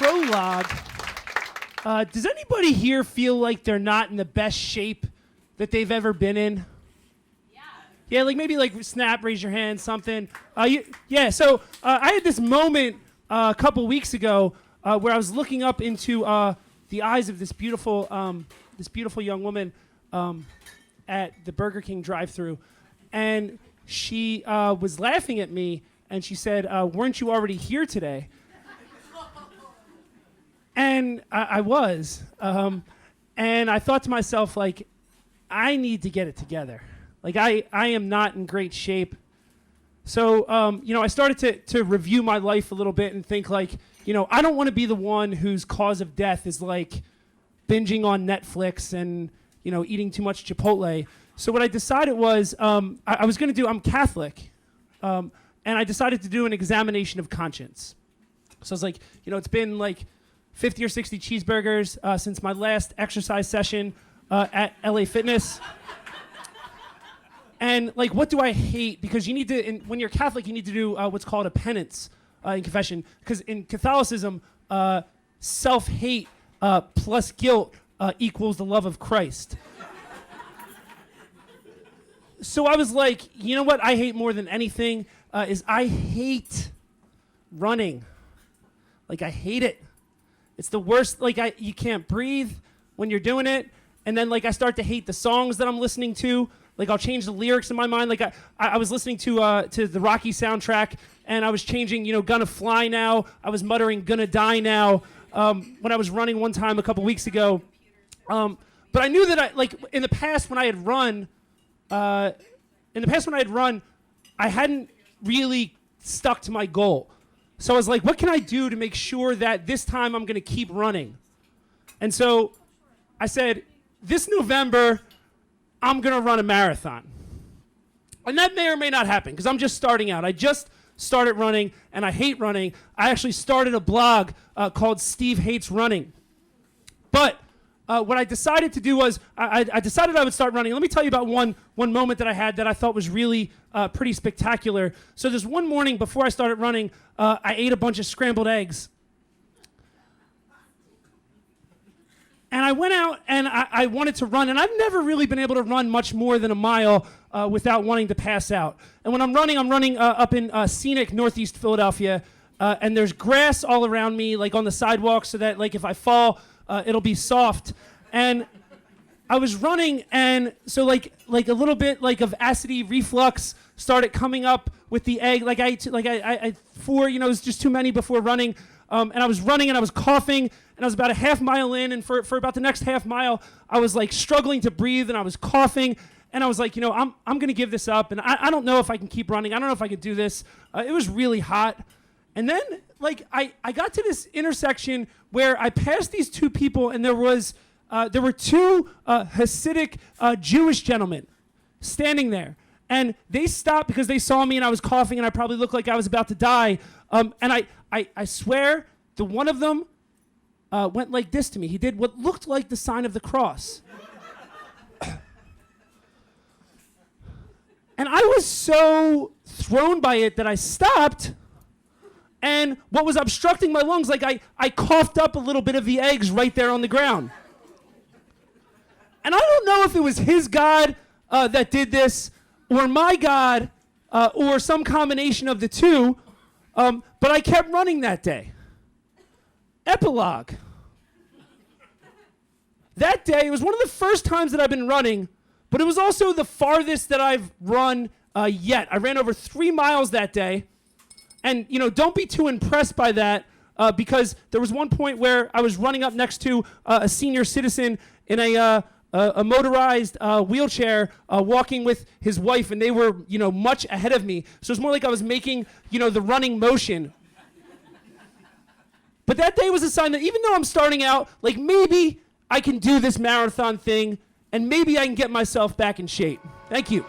prologue, does anybody here feel like they're not in the best shape that they've ever been in? Yeah, like maybe like snap, raise your hand, something. So I had this moment a couple weeks ago where I was looking up into the eyes of this beautiful young woman at the Burger King drive-thru, and she was laughing at me, and she said, "Weren't you already here today?" And I was, and I thought to myself, like, I need to get it together. Like, I am not in great shape. So, I started to review my life a little bit and think, like, I don't want to be the one whose cause of death is, like, binging on Netflix and, eating too much Chipotle. So what I decided was I was going to do, I'm Catholic, and I decided to do an examination of conscience. So I was like, it's been, like, 50 or 60 cheeseburgers since my last exercise session at LA Fitness. And, like, what do I hate? Because you need to, when you're Catholic, you need to do what's called a penance in confession. Because in Catholicism, self-hate plus guilt equals the love of Christ. So I was like, you know what I hate more than anything is I hate running. Like, I hate it. It's the worst. Like, you can't breathe when you're doing it. And then, like, I start to hate the songs that I'm listening to. Like, I'll change the lyrics in my mind. Like, I was listening to the Rocky soundtrack, and I was changing, Gonna Fly Now. I was muttering Gonna Die Now when I was running one time a couple weeks ago. But I knew that in the past when I had run, I hadn't really stuck to my goal. So I was like, what can I do to make sure that this time I'm going to keep running? And so I said, this November, I'm going to run a marathon. And that may or may not happen because I'm just starting out. I just started running, and I hate running. I actually started a blog called Steve Hates Running. But what I decided to do was I decided I would start running. Let me tell you about one moment that I had that I thought was really pretty spectacular. So this one morning before I started running, I ate a bunch of scrambled eggs. And I went out and I wanted to run, and I've never really been able to run much more than a mile without wanting to pass out. And when I'm running up in scenic Northeast Philadelphia, and there's grass all around me, like on the sidewalk, so that like if I fall, it'll be soft. And I was running, and so like a little bit like of acidity reflux started coming up with the egg. Like I ate 4, it was just too many before running. And I was running and I was coughing, and I was about a half mile in, and for about the next half mile, I was like struggling to breathe, and I was coughing, and I was like, I'm gonna give this up, and I don't know if I can keep running. I don't know if I could do this. It was really hot. And then like I got to this intersection where I passed these 2 people, and there were 2 Hasidic Jewish gentlemen standing there. And they stopped because they saw me and I was coughing and I probably looked like I was about to die. And I swear the one of them went like this to me. He did what looked like the sign of the cross. And I was so thrown by it that I stopped. And what was obstructing my lungs, like I coughed up a little bit of the eggs right there on the ground. And I don't know if it was his God that did this, or my God, or some combination of the two, but I kept running that day. Epilogue. That day, it was one of the first times that I've been running, but it was also the farthest that I've run yet. I ran over 3 miles that day, and don't be too impressed by that, because there was one point where I was running up next to a senior citizen in a motorized wheelchair walking with his wife, and they were, much ahead of me. So it's more like I was making, the running motion. But that day was a sign that even though I'm starting out, like maybe I can do this marathon thing, and maybe I can get myself back in shape. Thank you.